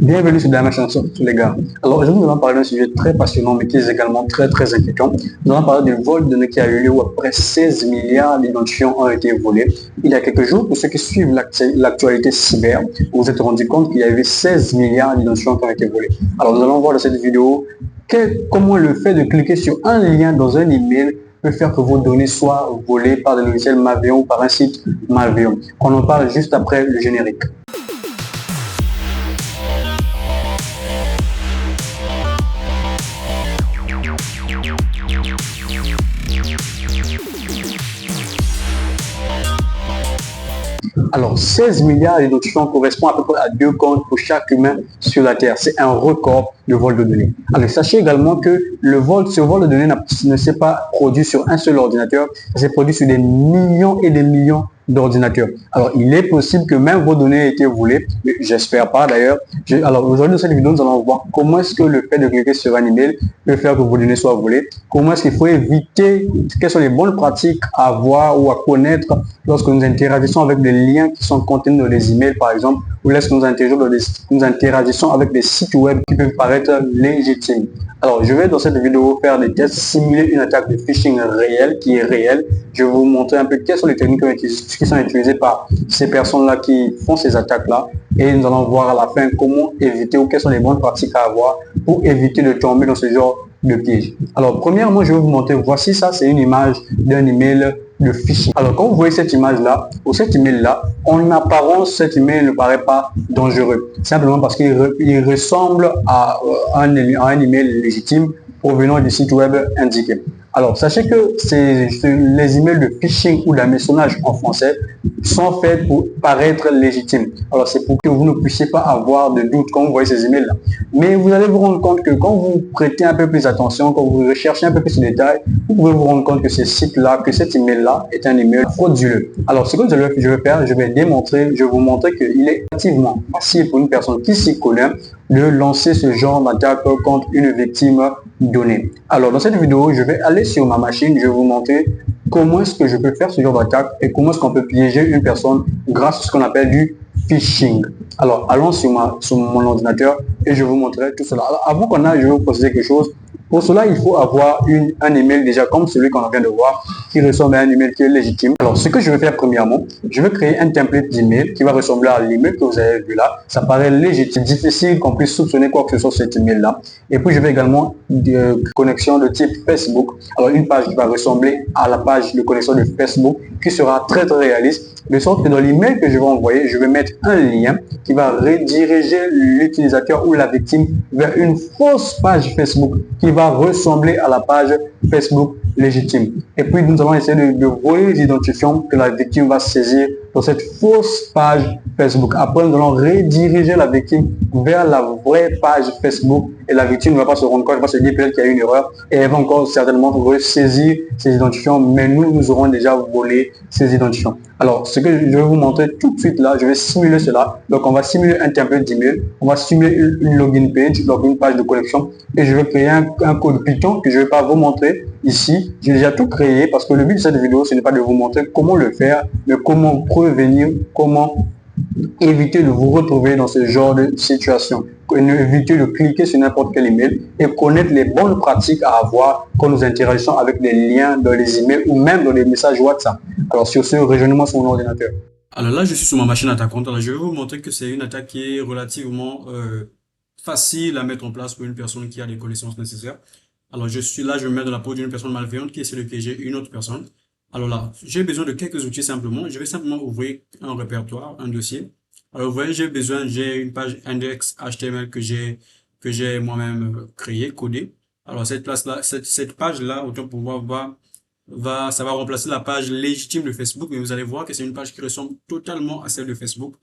Bienvenue sur Dama Chanson, les gars. Alors aujourd'hui, nous allons parler d'un sujet très passionnant, mais qui est également très inquiétant. Nous allons parler du vol de données qui a eu lieu où à peu près 16 milliards d'identifiants ont été volés. Il y a quelques jours, pour ceux qui suivent l'actualité cyber, vous vous êtes rendu compte qu'il y avait 16 milliards d'identifiants qui ont été volés. Alors nous allons voir dans cette vidéo comment le fait de cliquer sur un lien dans un email peut faire que vos données soient volées par des logiciels malveillants ou par un site malveillant. On en parle juste après le générique. Alors, 16 milliards d'identifiants correspond à peu près à 2 comptes pour chaque humain sur la Terre. C'est un record de vol de données. Alors, sachez également que ce vol de données ne s'est pas produit sur un seul ordinateur, ça s'est produit sur des millions et des millions d'ordinateurs. Alors, il est possible que même vos données aient été volées, mais j'espère pas d'ailleurs. Alors, aujourd'hui, dans cette vidéo, nous allons voir comment est-ce que le fait de cliquer sur un email peut faire que vos données soient volées, comment est-ce qu'il faut éviter, quelles sont les bonnes pratiques à avoir ou à connaître lorsque nous interagissons avec des liens qui sont contenus dans les emails, par exemple, ou lorsque nous interagissons avec des sites web qui peuvent paraître légitimes. Alors, je vais dans cette vidéo faire des tests, simuler une attaque de phishing réelle, qui est réelle. Je vais vous montrer un peu quelles sont les techniques qui sont utilisées par ces personnes-là qui font ces attaques-là. Et nous allons voir à la fin comment éviter ou quelles sont les bonnes pratiques à avoir pour éviter de tomber dans ce genre de piège. Alors, premièrement, je vais vous montrer, voici ça, c'est une image d'un email de phishing. Alors, quand vous voyez cette image-là, ou cet email-là, en apparence, cet email ne paraît pas dangereux. Simplement parce qu'il ressemble à un email légitime provenant du site web indiqué. Alors, sachez que les emails de phishing ou d'hameçonnage en français sont faits pour paraître légitimes. Alors, c'est pour que vous ne puissiez pas avoir de doute quand vous voyez ces emails-là. Mais vous allez vous rendre compte que quand vous prêtez un peu plus attention, quand vous recherchez un peu plus de détails, vous pouvez vous rendre compte que ce site-là, que cet email-là est un email frauduleux. Alors, ce que je vais faire, je vais vous montrer qu'il est relativement facile pour une personne qui s'y connaît de lancer ce genre d'attaque contre une victime donnée. Alors, dans cette vidéo, je vais aller sur ma machine, je vais vous montrer comment est-ce que je peux faire ce genre d'attaque et comment est-ce qu'on peut piéger une personne grâce à ce qu'on appelle du phishing. Alors, allons sur mon ordinateur et je vous montrerai tout cela. Alors, avant qu'on aille, je vais vous préciser quelque chose. Pour cela, il faut avoir un email déjà comme celui qu'on vient de voir, qui ressemble à un email qui est légitime. Alors, ce que je vais faire premièrement, je vais créer un template d'email qui va ressembler à l'email que vous avez vu là. Ça paraît légitime, difficile qu'on puisse soupçonner quoi que ce soit sur cet email là. Et puis, je vais également de connexion de type Facebook. Alors, une page qui va ressembler à la page de connexion de Facebook qui sera très réaliste. De sorte que dans l'email que je vais envoyer, je vais mettre un lien qui va rediriger l'utilisateur ou la victime vers une fausse page Facebook qui va ressembler à la page Facebook légitime. Et puis, nous allons essayer de voler les identifiants que la victime va saisir dans cette fausse page Facebook. Après, nous allons rediriger la victime vers la vraie page Facebook et la victime ne va pas se rendre compte, elle va se dire peut-être qu'il y a une erreur et elle va encore certainement ressaisir ces identifiants, mais nous aurons déjà volé ces identifiants. Alors, ce que je vais vous montrer tout de suite là, je vais simuler cela. Donc, on va simuler un template d'email, on va simuler une login page, donc une page de connexion, et je vais créer un code Python que je ne vais pas vous montrer ici. J'ai déjà tout créé parce que le but de cette vidéo, ce n'est pas de vous montrer comment le faire, mais comment prévenir, comment éviter de vous retrouver dans ce genre de situation. Éviter de cliquer sur n'importe quel email et connaître les bonnes pratiques à avoir quand nous interagissons avec des liens dans les emails ou même dans les messages WhatsApp. Alors sur ce, rejoignez-moi sur mon ordinateur. Alors là, je suis sur ma machine attaquante. Alors, je vais vous montrer que c'est une attaque qui est relativement facile à mettre en place pour une personne qui a les connaissances nécessaires. Alors, je suis là, je me mets dans la peau d'une personne malveillante qui essaie de piéger une autre personne. Alors là, j'ai besoin de quelques outils simplement. Je vais simplement ouvrir un répertoire, un dossier. Alors, vous voyez, j'ai une page index HTML que j'ai moi-même créé, codé. Alors, cette page-là, autant pour voir, ça va remplacer la page légitime de Facebook, mais vous allez voir que c'est une page qui ressemble totalement à celle de Facebook.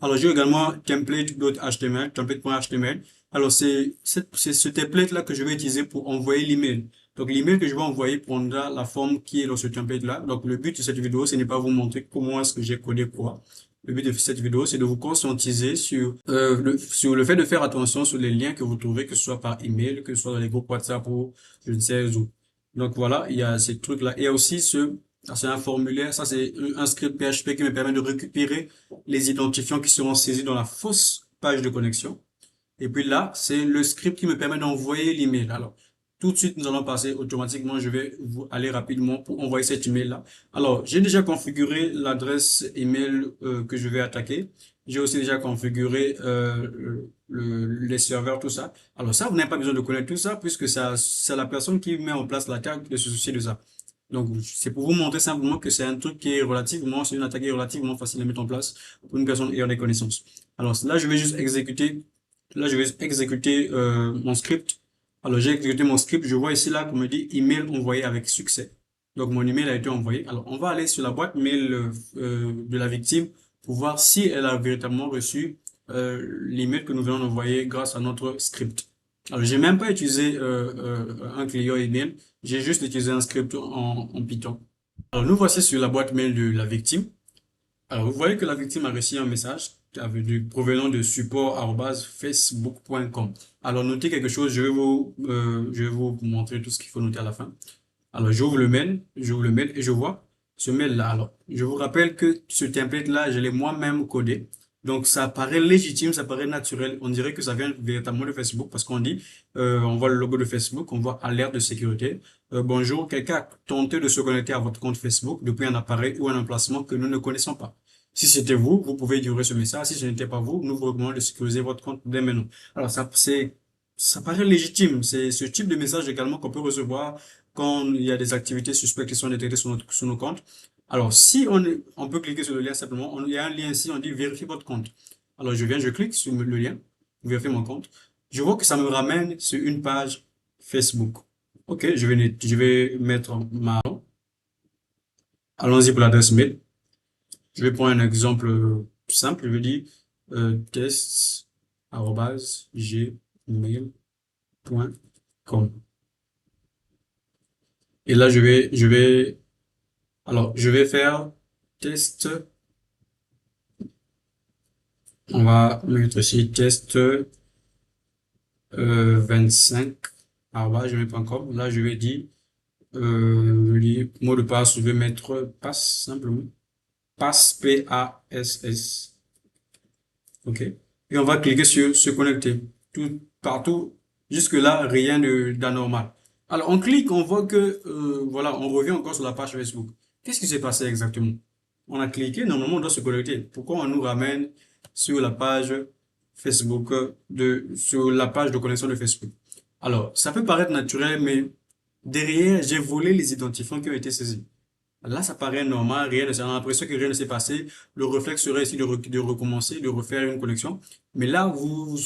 Alors, j'ai également template.html, template.html. Alors, c'est ce template-là que je vais utiliser pour envoyer l'email. Donc, l'email que je vais envoyer prendra la forme qui est dans ce template-là. Donc, le but de cette vidéo, ce n'est pas vous montrer comment est-ce que j'ai codé quoi. Le but de cette vidéo, c'est de vous conscientiser sur le fait de faire attention sur les liens que vous trouvez, que ce soit par email, que ce soit dans les groupes WhatsApp ou je ne sais où. Donc voilà, il y a ces trucs-là. Et il y a aussi c'est un formulaire, ça c'est un script PHP qui me permet de récupérer les identifiants qui seront saisis dans la fausse page de connexion. Et puis là, c'est le script qui me permet d'envoyer l'email. Alors, tout de suite, nous allons passer automatiquement. Je vais aller rapidement pour envoyer cet email-là. Alors, j'ai déjà configuré l'adresse email que je vais attaquer. J'ai aussi déjà configuré les serveurs, tout ça. Alors ça, vous n'avez pas besoin de connaître tout ça puisque c'est la personne qui met en place l'attaque de se soucier de ça. Donc, c'est pour vous montrer simplement que c'est un truc qui est relativement, c'est une attaque qui est relativement facile à mettre en place pour une personne ayant des connaissances. Alors là, je vais juste exécuter, mon script. Alors, j'ai exécuté mon script. Je vois ici là qu'on me dit email envoyé avec succès. Donc, mon email a été envoyé. Alors, on va aller sur la boîte mail de la victime pour voir si elle a véritablement reçu l'email que nous venons d'envoyer grâce à notre script. Alors, j'ai même pas utilisé un client email. J'ai juste utilisé un script en Python. Alors, nous voici sur la boîte mail de la victime. Alors, vous voyez que la victime a reçu un message provenant de support@facebook.com. Alors, notez quelque chose, je vais vous montrer tout ce qu'il faut noter à la fin. Alors, j'ouvre le mail et je vois ce mail-là. Alors, je vous rappelle que ce template-là, je l'ai moi-même codé. Donc, ça paraît légitime, ça paraît naturel. On dirait que ça vient véritablement de Facebook parce qu'on dit, on voit le logo de Facebook, on voit alerte de sécurité. Bonjour, quelqu'un a tenté de se connecter à votre compte Facebook depuis un appareil ou un emplacement que nous ne connaissons pas. Si c'était vous, vous pouvez ignorer ce message. Si ce n'était pas vous, nous vous recommandons de sécuriser votre compte dès maintenant. Alors, ça paraît légitime. C'est ce type de message également qu'on peut recevoir quand il y a des activités suspectes qui sont détectées sur nos comptes. Alors, si on peut cliquer sur le lien simplement, il y a un lien ici, on dit vérifier votre compte. Alors, je clique sur le lien, vérifier mon compte. Je vois que ça me ramène sur une page Facebook. Ok, je vais mettre allons-y pour l'adresse mail. Je vais prendre un exemple simple. Je vais dire test@gmail.com. Et là, je vais faire test. On va mettre ici test 25@gmail.com. Là, je vais dire mot de passe. Je vais mettre passe simplement. Passe P-A-S-S. OK. Et on va cliquer sur se connecter. Partout. Jusque-là, rien d'anormal. Alors, on clique, on voit que, voilà, on revient encore sur la page Facebook. Qu'est-ce qui s'est passé exactement? On a cliqué, normalement, on doit se connecter. Pourquoi on nous ramène sur la page Facebook, sur la page de connexion de Facebook? Alors, ça peut paraître naturel, mais derrière, j'ai volé les identifiants qui ont été saisis. Là, ça paraît normal, on a l'impression que rien ne s'est passé. Le réflexe serait ici de recommencer, de refaire une connexion. Mais là, vous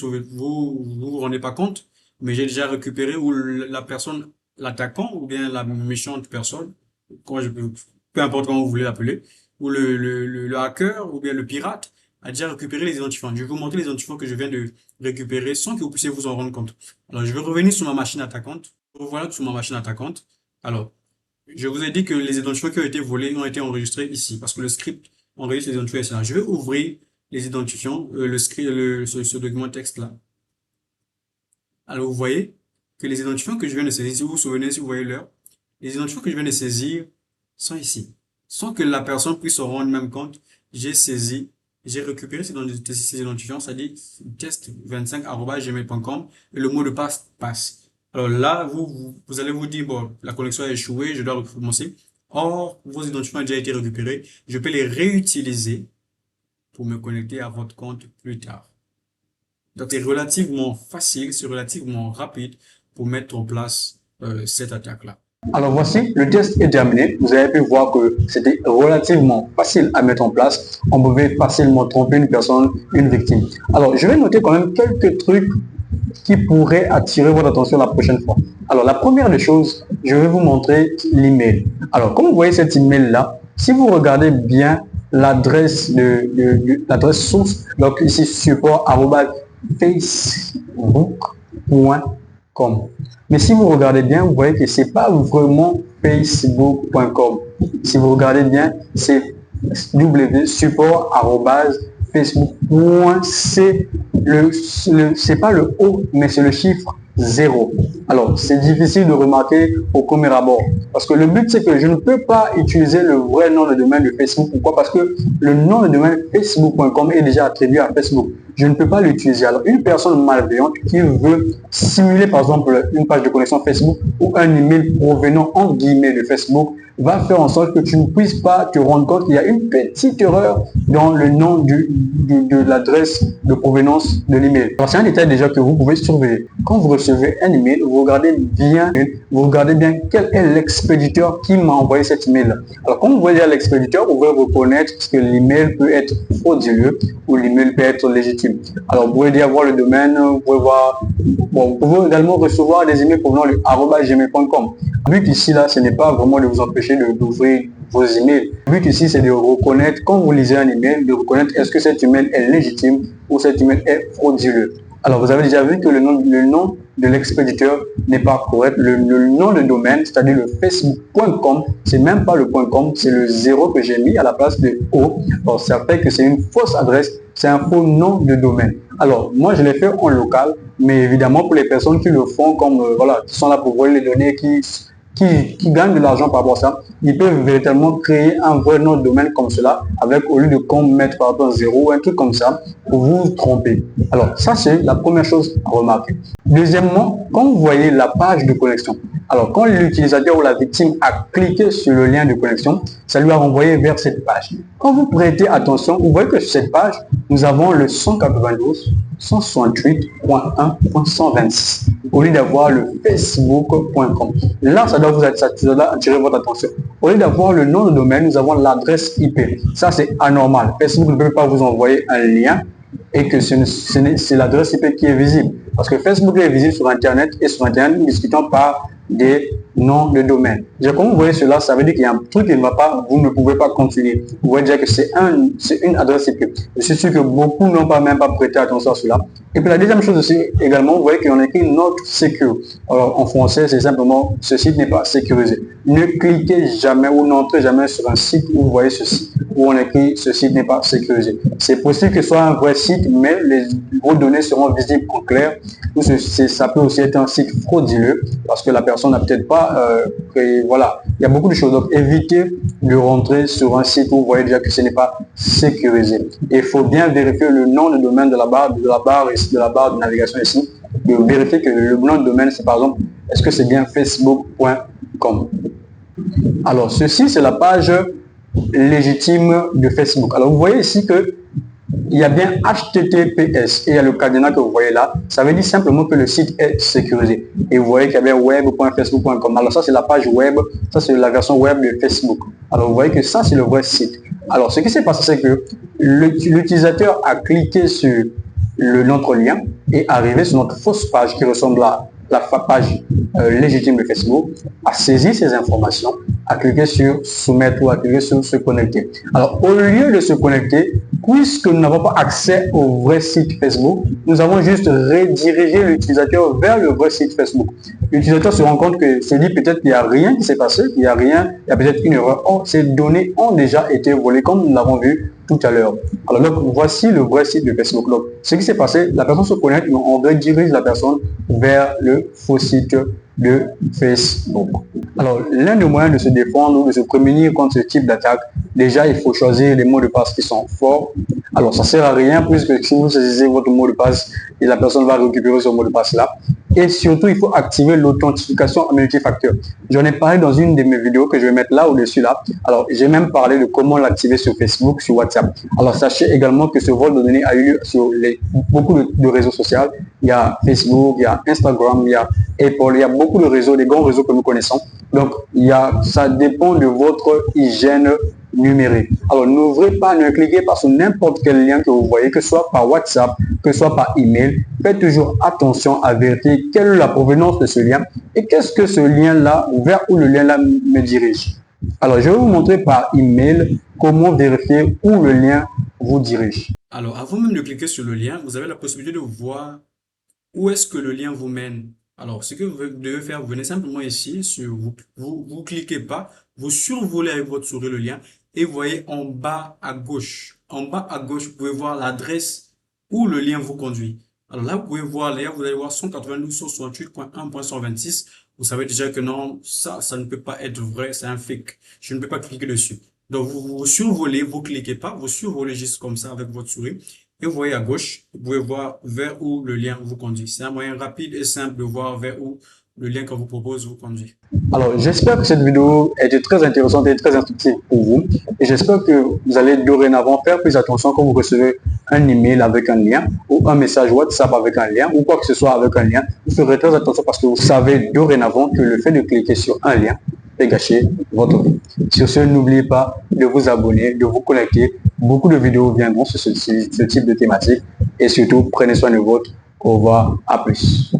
rendez pas compte, mais j'ai déjà récupéré où la personne, l'attaquant ou bien la méchante personne, peu importe comment vous voulez l'appeler, ou le hacker ou bien le pirate a déjà récupéré les identifiants. Je vais vous montrer les identifiants que je viens de récupérer sans que vous puissiez vous en rendre compte. Alors, je vais revenir sur ma machine attaquante. Voilà sur ma machine attaquante. Alors, je vous ai dit que les identifiants qui ont été volés ont été enregistrés ici, parce que le script enregistre les identifiants ici. Je vais ouvrir les identifiants, ce document texte-là. Alors, vous voyez que les identifiants que je viens de saisir, si vous vous souvenez, si vous voyez l'heure, les identifiants que je viens de saisir sont ici. Sans que la personne puisse se rendre même compte, j'ai récupéré ces identifiants, c'est-à-dire test25@gmail.com et le mot de passe passe. Alors là, vous allez vous dire, bon, la connexion a échoué, je dois recommencer. Or, vos identifiants ont déjà été récupérés. Je peux les réutiliser pour me connecter à votre compte plus tard. Donc, c'est relativement facile, c'est relativement rapide pour mettre en place cette attaque-là. Alors voici, le test est terminé. Vous avez pu voir que c'était relativement facile à mettre en place. On pouvait facilement tromper une personne, une victime. Alors, je vais noter quand même quelques trucs qui pourraient attirer votre attention la prochaine fois. Alors, la première des choses, je vais vous montrer l'email. Alors, comme vous voyez cet email-là, si vous regardez bien l'adresse l'adresse source, donc ici support@facebook.com. Mais si vous regardez bien, vous voyez que c'est pas vraiment facebook.com. Si vous regardez bien, c'est www.support@facebook.c. C'est pas le O, mais c'est le chiffre zéro. Alors, c'est difficile de remarquer au premier abord. Parce que le but, c'est que je ne peux pas utiliser le vrai nom de domaine de Facebook. Pourquoi? Parce que le nom de domaine facebook.com est déjà attribué à Facebook. Je ne peux pas l'utiliser. Alors, une personne malveillante qui veut simuler, par exemple, une page de connexion Facebook ou un email provenant, entre guillemets, de Facebook, va faire en sorte que tu ne puisses pas te rendre compte qu'il y a une petite erreur dans le nom de l'adresse de provenance de l'email. C'est un détail déjà que vous pouvez surveiller. Quand vous recevez un email, vous regardez bien quel est l'expéditeur qui m'a envoyé cet email. Alors, quand vous voyez l'expéditeur, vous pouvez reconnaître que l'email peut être frauduleux ou l'email peut être légitime. Alors, vous pouvez avoir le domaine, vous pouvez voir, vous pouvez également recevoir des emails provenant de @gmail.com. Le but ici, là, ce n'est pas vraiment de vous empêcher d'ouvrir vos emails. Le but ici, c'est de reconnaître, quand vous lisez un email, de reconnaître est-ce que cet email est légitime ou cet email est frauduleux. Alors, vous avez déjà vu que le nom de l'expéditeur n'est pas correct. Le nom de domaine, c'est-à-dire le facebook.com, c'est même pas le .com, c'est le 0 que j'ai mis à la place de O. Alors, ça fait que c'est une fausse adresse, c'est un faux nom de domaine. Alors, moi, je l'ai fait en local, mais évidemment, pour les personnes qui le font comme, voilà, qui sont là pour voler les données, qui gagnent de l'argent par rapport à ça, ils peuvent véritablement créer un vrai nom de domaine comme cela, avec au lieu de mettre par rapport à 0, un truc comme ça, pour vous tromper. Alors, ça, c'est la première chose à remarquer. Deuxièmement, quand vous voyez la page de connexion, alors quand l'utilisateur ou la victime a cliqué sur le lien de connexion, ça lui a renvoyé vers cette page. Quand vous prêtez attention, vous voyez que sur cette page, nous avons le 192.168.1.126 au lieu d'avoir le facebook.com. Là, ça doit attirer votre attention. Au lieu d'avoir le nom de domaine, nous avons l'adresse IP. Ça, c'est anormal. Facebook ne peut pas vous envoyer un lien et que c'est l'adresse IP qui est visible. Parce que Facebook est visible sur Internet et sur Internet, nous discutons par des noms de domaine. Déjà, quand vous voyez cela, ça veut dire qu'il y a un truc qui ne va pas, vous ne pouvez pas continuer. Vous voyez déjà que c'est une adresse IP. Je suis sûr que beaucoup n'ont même pas prêté attention à cela. Et puis la deuxième chose aussi, également, vous voyez qu'on écrit not secure. Alors en français, c'est simplement, ce site n'est pas sécurisé. Ne cliquez jamais ou n'entrez jamais sur un site où vous voyez ceci, où on écrit ce site n'est pas sécurisé. C'est possible que ce soit un vrai site, mais vos données seront visibles en clair. Ou ça peut aussi être un site frauduleux, parce que la personne n'a peut-être pas voilà. Il y a beaucoup de choses. Donc évitez de rentrer sur un site où vous voyez déjà que ce n'est pas sécurisé. Et il faut bien vérifier le nom de domaine de la barre de navigation ici, de vérifier que le nom de domaine, c'est par exemple, est-ce que c'est bien facebook.com. Alors, ceci, c'est la page légitime de Facebook. Alors, vous voyez ici que il y a bien HTTPS et il y a le cadenas que vous voyez là. Ça veut dire simplement que le site est sécurisé. Et vous voyez qu'il y a bien web.facebook.com. Alors ça, c'est la page web. Ça, c'est la version web de Facebook. Alors vous voyez que ça, c'est le vrai site. Alors ce qui s'est passé, c'est que l'utilisateur a cliqué sur notre lien et arrivé sur notre fausse page qui ressemble à la page légitime de Facebook, a saisi ces informations, a cliqué sur soumettre ou a cliqué sur se connecter. Alors, au lieu de se connecter, puisque nous n'avons pas accès au vrai site Facebook, nous avons juste redirigé l'utilisateur vers le vrai site Facebook. L'utilisateur se rend compte que c'est dit peut-être qu'il n'y a rien qui s'est passé, qu'il n'y a rien, il y a peut-être une erreur. Or, ces données ont déjà été volées, comme nous l'avons vu tout à l'heure. Alors, donc, voici le vrai site de Facebook. Donc, ce qui s'est passé, la personne se connecte, on redirige la personne vers le faux site de Facebook. Alors, l'un des moyens de se défendre ou de se prémunir contre ce type d'attaque, déjà, il faut choisir les mots de passe qui sont forts. Alors, ça ne sert à rien puisque si vous saisissez votre mot de passe et la personne va récupérer ce mot de passe là. Et surtout, il faut activer l'authentification en multifacteur. J'en ai parlé dans une de mes vidéos que je vais mettre là au-dessus là. Alors, j'ai même parlé de comment l'activer sur Facebook, sur WhatsApp. Alors, sachez également que ce vol de données a eu lieu sur beaucoup de réseaux sociaux. Il y a Facebook, il y a Instagram, il y a Apple, il y a beaucoup de réseaux, des grands réseaux que nous connaissons. Donc, ça dépend de votre hygiène numérique. Alors, n'ouvrez pas, ne cliquez pas sur n'importe quel lien que vous voyez, que ce soit par WhatsApp, que ce soit par email. Faites toujours attention à vérifier quelle est la provenance de ce lien et qu'est-ce que ce lien-là, vers où le lien-là me dirige. Alors, je vais vous montrer par email comment vérifier où le lien vous dirige. Alors, avant même de cliquer sur le lien, vous avez la possibilité de voir où est-ce que le lien vous mène. Alors, ce que vous devez faire, vous venez simplement ici, vous cliquez pas, vous survolez avec votre souris le lien et vous voyez en bas à gauche. En bas à gauche, vous pouvez voir l'adresse où le lien vous conduit. Alors là, vous pouvez voir, là, vous allez voir 192.168.1.126. Vous savez déjà que non, ça ne peut pas être vrai, c'est un fake. Je ne peux pas cliquer dessus. Donc, vous survolez, vous cliquez pas, vous survolez juste comme ça avec votre souris. Et vous voyez à gauche, vous pouvez voir vers où le lien vous conduit. C'est un moyen rapide et simple de voir vers où le lien qu'on vous propose vous conduit. Alors, j'espère que cette vidéo a été très intéressante et très instructive pour vous. Et j'espère que vous allez dorénavant faire plus attention quand vous recevez un email avec un lien ou un message WhatsApp avec un lien ou quoi que ce soit avec un lien. Vous ferez très attention parce que vous savez dorénavant que le fait de cliquer sur un lien peut gâcher votre vie. Sur ce, n'oubliez pas de vous abonner, de vous connecter. Beaucoup de vidéos viendront sur ce type de thématique. Et surtout, prenez soin de votre. Au revoir, à plus.